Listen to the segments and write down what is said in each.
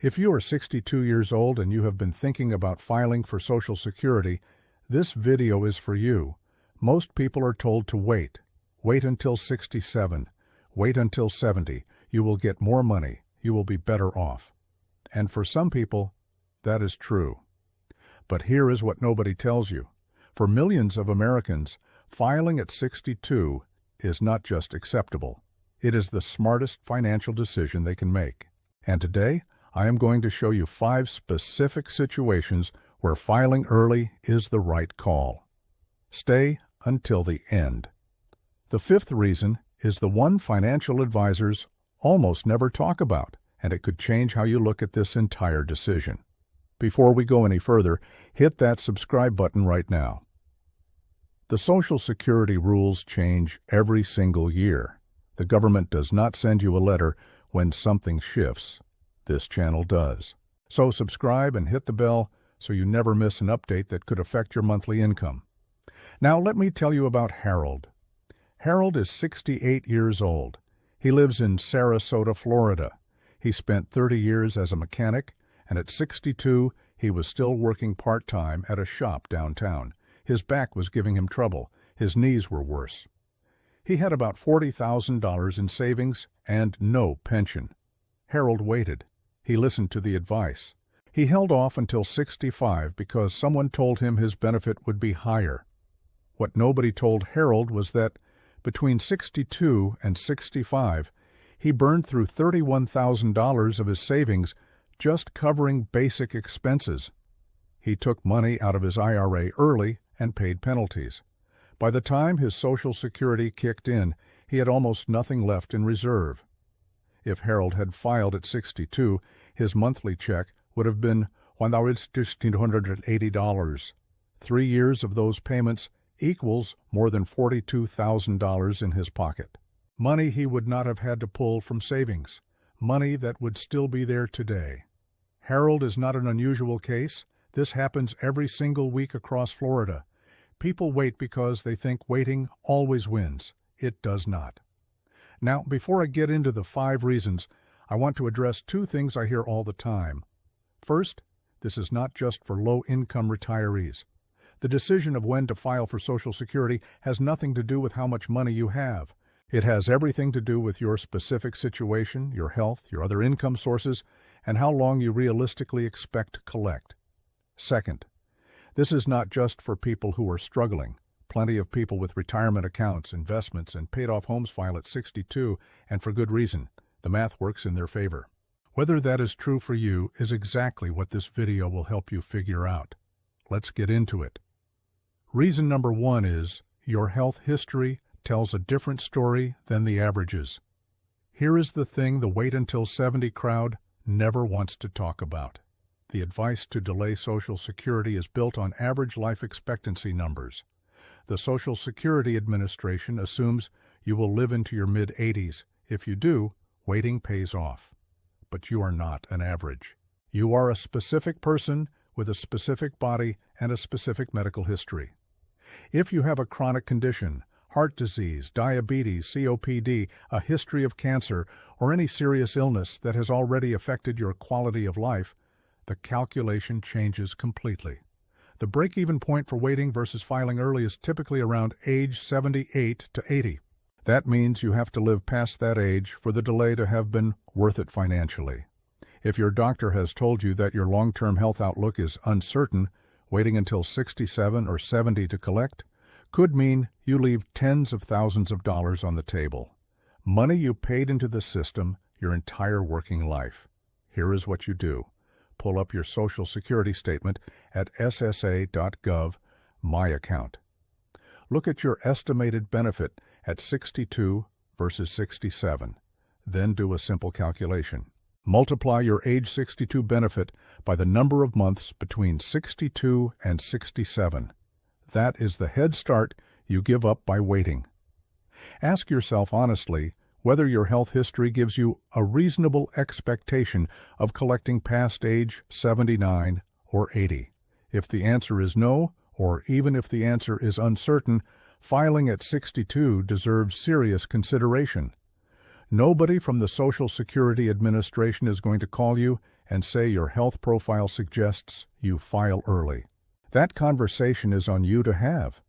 If you are 62 years old and you have been thinking about filing for Social Security, this video is for you. Most people are told to wait. Wait until 67. Wait until 70. You will get more money. You will be better off. And for some people, that is true. But here is what nobody tells you. For millions of Americans, filing at 62 is not just acceptable. It is the smartest financial decision they can make. And today, I am going to show you 5 specific situations where filing early is the right call. Stay until the end. The 5th reason is the one financial advisors almost never talk about, and it could change how you look at this entire decision. Before we go any further, hit that subscribe button right now. The Social Security rules change every single year. The government does not send you a letter when something shifts. This channel does. So subscribe and hit the bell so you never miss an update that could affect your monthly income. Now let me tell you about Harold. Harold is 68 years old. He lives in Sarasota, Florida. He spent 30 years as a mechanic, and at 62, he was still working part-time at a shop downtown. His back was giving him trouble. His knees were worse. He had about $40,000 in savings and no pension. Harold waited. He listened to the advice. He held off until 65 because someone told him his benefit would be higher. What nobody told Harold was that between 62 and 65, he burned through $31,000 of his savings just covering basic expenses. He took money out of his IRA early and paid penalties. By the time his Social Security kicked in, he had almost nothing left in reserve. If Harold had filed at 62, his monthly check would have been $1,680. 3 years of those payments equals more than $42,000 in his pocket. Money he would not have had to pull from savings. Money that would still be there today. Harold is not an unusual case. This happens every single week across Florida. People wait because they think waiting always wins. It does not. Now, before I get into the 5 reasons, I want to address 2 things I hear all the time. First, this is not just for low-income retirees. The decision of when to file for Social Security has nothing to do with how much money you have. It has everything to do with your specific situation, your health, your other income sources, and how long you realistically expect to collect. Second, this is not just for people who are struggling. Plenty of people with retirement accounts, investments, and paid-off homes file at 62, and for good reason. The math works in their favor. Whether that is true for you is exactly what this video will help you figure out. Let's get into it. Reason number 1 is your health history tells a different story than the averages. Here is the thing the wait until 70 crowd never wants to talk about. The advice to delay Social Security is built on average life expectancy numbers. The Social Security Administration assumes you will live into your mid-80s. If you do, waiting pays off. But you are not an average. You are a specific person with a specific body and a specific medical history. If you have a chronic condition, heart disease, diabetes, COPD, a history of cancer, or any serious illness that has already affected your quality of life, the calculation changes completely. The break-even point for waiting versus filing early is typically around age 78 to 80. That means you have to live past that age for the delay to have been worth it financially. If your doctor has told you that your long-term health outlook is uncertain, waiting until 67 or 70 to collect could mean you leave tens of thousands of dollars on the table. Money you paid into the system your entire working life. Here is what you do. Pull up your Social Security statement at ssa.gov, My Account. Look at your estimated benefit at 62 versus 67. Then do a simple calculation. Multiply your age 62 benefit by the number of months between 62 and 67. That is the head start you give up by waiting. Ask yourself honestly whether your health history gives you a reasonable expectation of collecting past age 79 or 80. If the answer is no, or even if the answer is uncertain, filing at 62 deserves serious consideration. Nobody from the Social Security Administration is going to call you and say your health profile suggests you file early. That conversation is on you to have.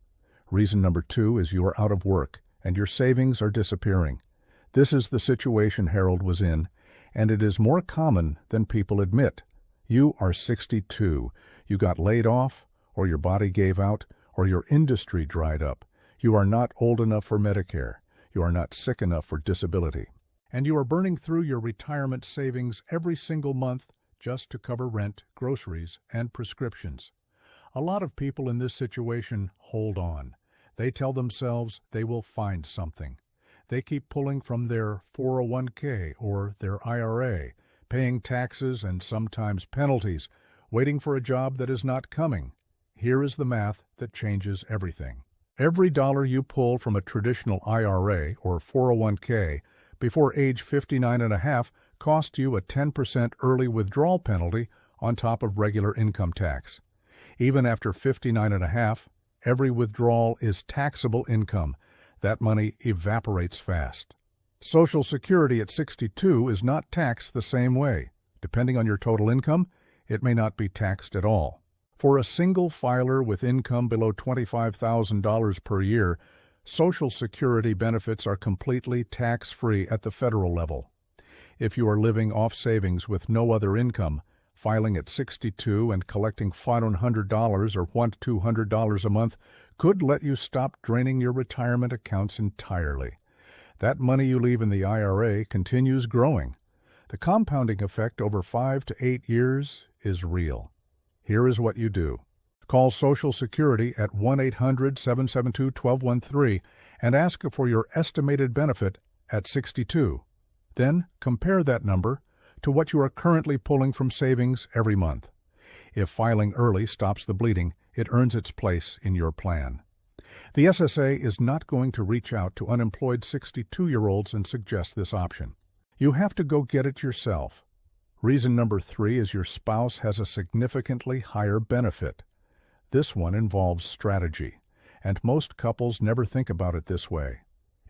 Reason number 2 is you are out of work and your savings are disappearing. This is the situation Harold was in, and it is more common than people admit. You are 62. You got laid off, or your body gave out, or your industry dried up. You are not old enough for Medicare. You are not sick enough for disability. And you are burning through your retirement savings every single month just to cover rent, groceries, and prescriptions. A lot of people in this situation hold on. They tell themselves they will find something. They keep pulling from their 401k or their IRA, paying taxes and sometimes penalties, waiting for a job that is not coming. Here is the math that changes everything. Every dollar you pull from a traditional IRA or 401k before age 59 and a half costs you a 10% early withdrawal penalty on top of regular income tax. Even after 59 and a half, every withdrawal is taxable income. That money evaporates fast. Social Security at 62 is not taxed the same way. Depending on your total income, it may not be taxed at all. For a single filer with income below $25,000 per year, Social Security benefits are completely tax-free at the federal level. If you are living off savings with no other income, filing at 62 and collecting $500 or $100 to $200 a month could let you stop draining your retirement accounts entirely. That money you leave in the IRA continues growing. The compounding effect over 5 to 8 years is real. Here is what you do. Call Social Security at 1-800-772-1213 and ask for your estimated benefit at 62. Then compare that number to what you are currently pulling from savings every month. If filing early stops the bleeding, it earns its place in your plan. The SSA is not going to reach out to unemployed 62-year-olds and suggest this option. You have to go get it yourself. Reason number 3 is your spouse has a significantly higher benefit. This one involves strategy, and most couples never think about it this way.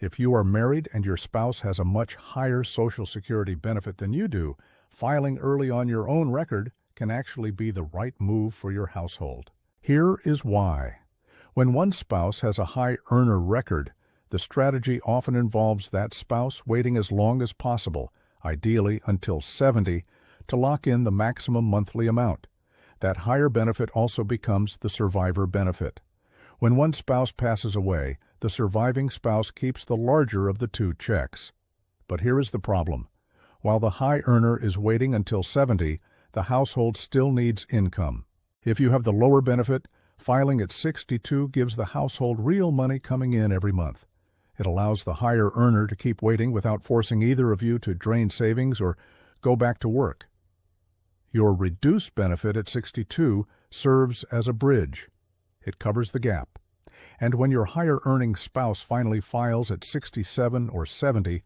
If you are married and your spouse has a much higher Social Security benefit than you do, filing early on your own record can actually be the right move for your household. Here is why. When one spouse has a high earner record, the strategy often involves that spouse waiting as long as possible, ideally until 70, to lock in the maximum monthly amount. That higher benefit also becomes the survivor benefit. When one spouse passes away, the surviving spouse keeps the larger of the two checks. But here is the problem. While the high earner is waiting until 70, the household still needs income. If you have the lower benefit, filing at 62 gives the household real money coming in every month. It allows the higher earner to keep waiting without forcing either of you to drain savings or go back to work. Your reduced benefit at 62 serves as a bridge. It covers the gap. And when your higher-earning spouse finally files at 67 or 70,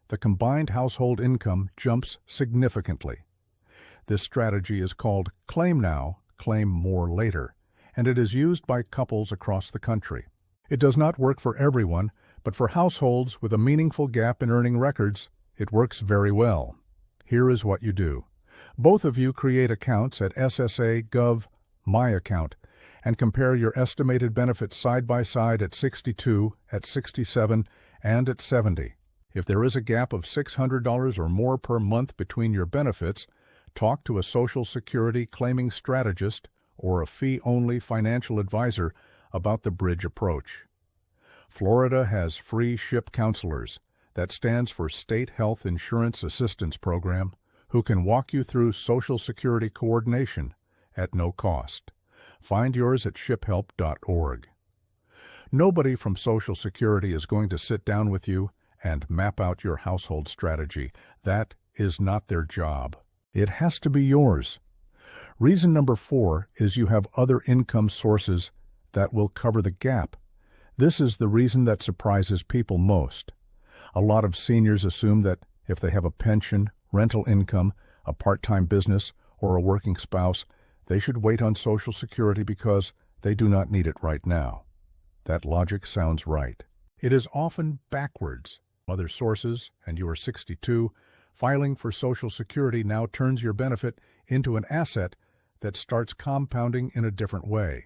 the combined household income jumps significantly. This strategy is called Claim Now, Claim More Later, and it is used by couples across the country. It does not work for everyone, but for households with a meaningful gap in earning records, it works very well. Here is what you do. Both of you create accounts at SSA Gov My Account and compare your estimated benefits side by side at 62, at 67, and at 70. If there is a gap of $600 or more per month between your benefits, talk to a Social Security claiming strategist or a fee-only financial advisor about the bridge approach. Florida has free SHIP counselors, that stands for State Health Insurance Assistance Program, who can walk you through Social Security coordination at no cost. Find yours at shiphelp.org. Nobody from Social Security is going to sit down with you and map out your household strategy. That is not their job. It has to be yours. Reason number 4 is you have other income sources that will cover the gap. This is the reason that surprises people most. A lot of seniors assume that if they have a pension, rental income, a part-time business, or a working spouse, they should wait on Social Security because they do not need it right now. That logic sounds right. It is often backwards. Other sources, and you are 62, Filing for Social Security now turns your benefit into an asset that starts compounding in a different way.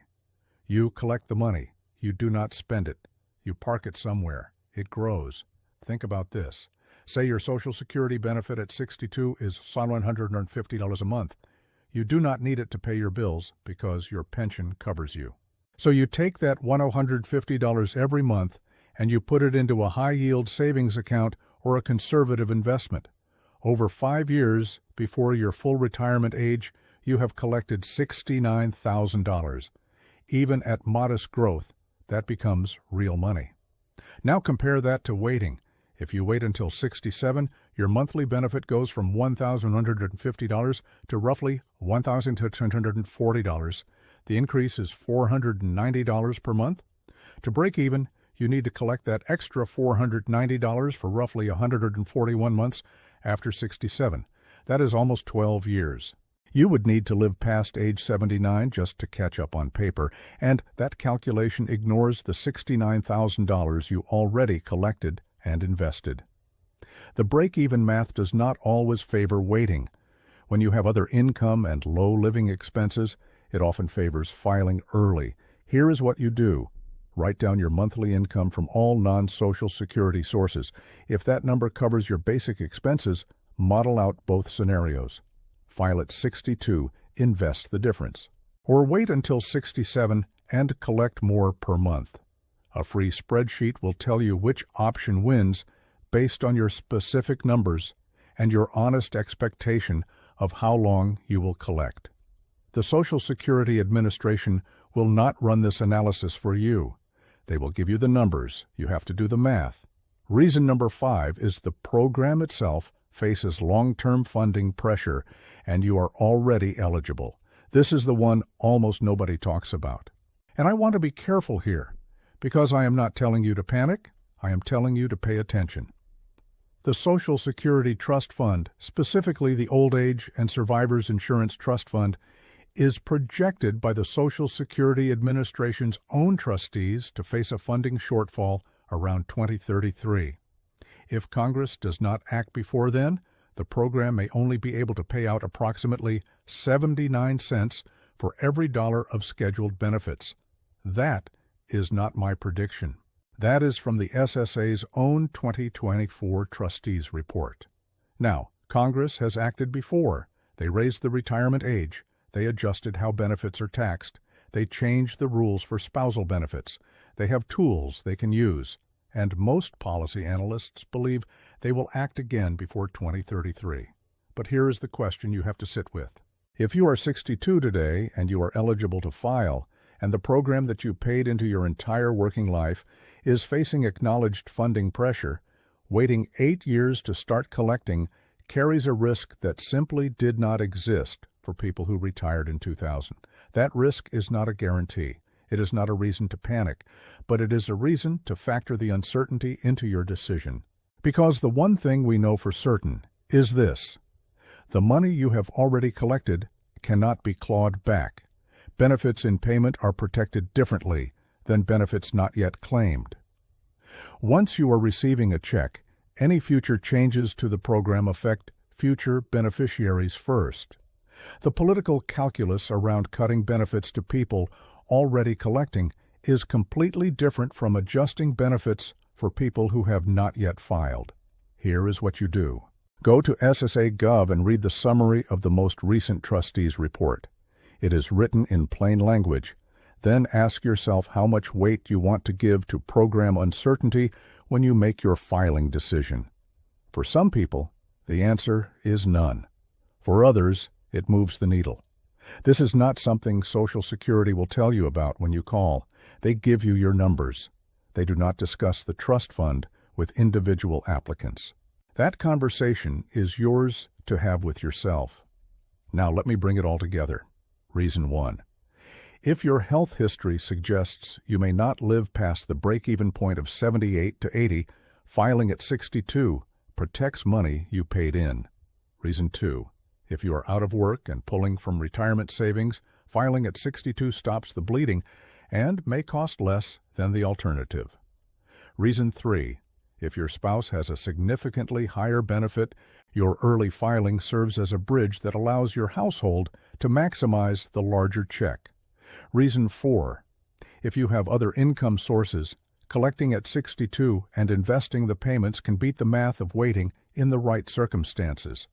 You collect the money. You do not spend it. You park it somewhere. It grows. Think about this. Say your Social Security benefit at 62 is $150 a month. You do not need it to pay your bills because your pension covers you. So you take that $150 every month and you put it into a high-yield savings account or a conservative investment. Over 5 years before your full retirement age, you have collected $69,000. Even at modest growth, that becomes real money. Now compare that to waiting. If you wait until 67, your monthly benefit goes from $1,150 to roughly $1,240. The increase is $490 per month. To break even, you need to collect that extra $490 for roughly 141 months after 67. That is almost 12 years. You would need to live past age 79 just to catch up on paper, and that calculation ignores the $69,000 you already collected and invested. The break-even math does not always favor waiting. When you have other income and low living expenses, it often favors filing early. Here is what you do. Write down your monthly income from all non-Social Security sources. If that number covers your basic expenses, model out both scenarios. File at 62, invest the difference. Or wait until 67 and collect more per month. A free spreadsheet will tell you which option wins based on your specific numbers and your honest expectation of how long you will collect. The Social Security Administration will not run this analysis for you. They will give you the numbers. You have to do the math. Reason number 5 is the program itself faces long-term funding pressure, and you are already eligible. This is the one almost nobody talks about. And I want to be careful here, because I am not telling you to panic. I am telling you to pay attention. The Social Security Trust Fund, specifically the Old Age and Survivors Insurance Trust Fund, is projected by the Social Security Administration's own trustees to face a funding shortfall around 2033. If Congress does not act before then, the program may only be able to pay out approximately 79 cents for every dollar of scheduled benefits. That is not my prediction. That is from the SSA's own 2024 Trustees Report. Now, Congress has acted before. They raised the retirement age. They adjusted how benefits are taxed. They changed the rules for spousal benefits. They have tools they can use. And most policy analysts believe they will act again before 2033. But here is the question you have to sit with. If you are 62 today and you are eligible to file, and the program that you paid into your entire working life is facing acknowledged funding pressure, waiting 8 years to start collecting carries a risk that simply did not exist for people who retired in 2000. That risk is not a guarantee. It is not a reason to panic, but it is a reason to factor the uncertainty into your decision. Because the one thing we know for certain is this: the money you have already collected cannot be clawed back. Benefits in payment are protected differently than benefits not yet claimed. Once you are receiving a check, any future changes to the program affect future beneficiaries first. The political calculus around cutting benefits to people already collecting is completely different from adjusting benefits for people who have not yet filed. Here is what you do. Go to SSA.gov and read the summary of the most recent trustees report. It is written in plain language. Then ask yourself how much weight you want to give to program uncertainty when you make your filing decision. For some people, the answer is none. For others, it moves the needle. This is not something Social Security will tell you about when you call. They give you your numbers. They do not discuss the trust fund with individual applicants. That conversation is yours to have with yourself. Now let me bring it all together. Reason 1. If your health history suggests you may not live past the break-even point of 78 to 80, filing at 62 protects money you paid in. Reason 2. If you are out of work and pulling from retirement savings, filing at 62 stops the bleeding and may cost less than the alternative. Reason 3. If your spouse has a significantly higher benefit, your early filing serves as a bridge that allows your household to maximize the larger check. Reason 4. If you have other income sources, collecting at 62 and investing the payments can beat the math of waiting in the right circumstances.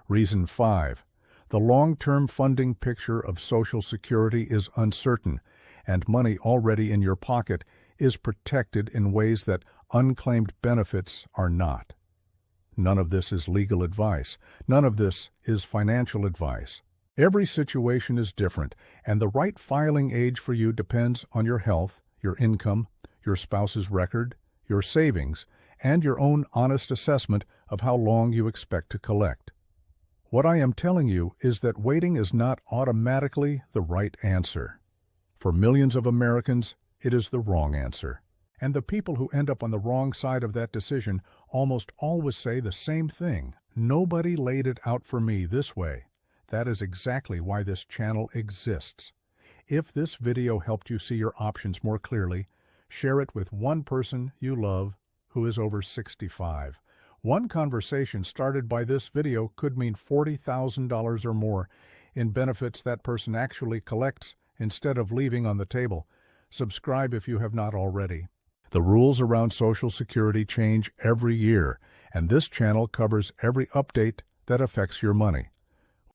Reason 5. The long-term funding picture of Social Security is uncertain, and money already in your pocket is protected in ways that unclaimed benefits are not. None of this is legal advice. None of this is financial advice. Every situation is different, and the right filing age for you depends on your health, your income, your spouse's record, your savings, and your own honest assessment of how long you expect to collect. What I am telling you is that waiting is not automatically the right answer. For millions of Americans, it is the wrong answer. And the people who end up on the wrong side of that decision almost always say the same thing. Nobody laid it out for me this way. That is exactly why this channel exists. If this video helped you see your options more clearly, share it with one person you love who is over 65. One conversation started by this video could mean $40,000 or more in benefits that person actually collects instead of leaving on the table. Subscribe if you have not already. The rules around Social Security change every year, and this channel covers every update that affects your money.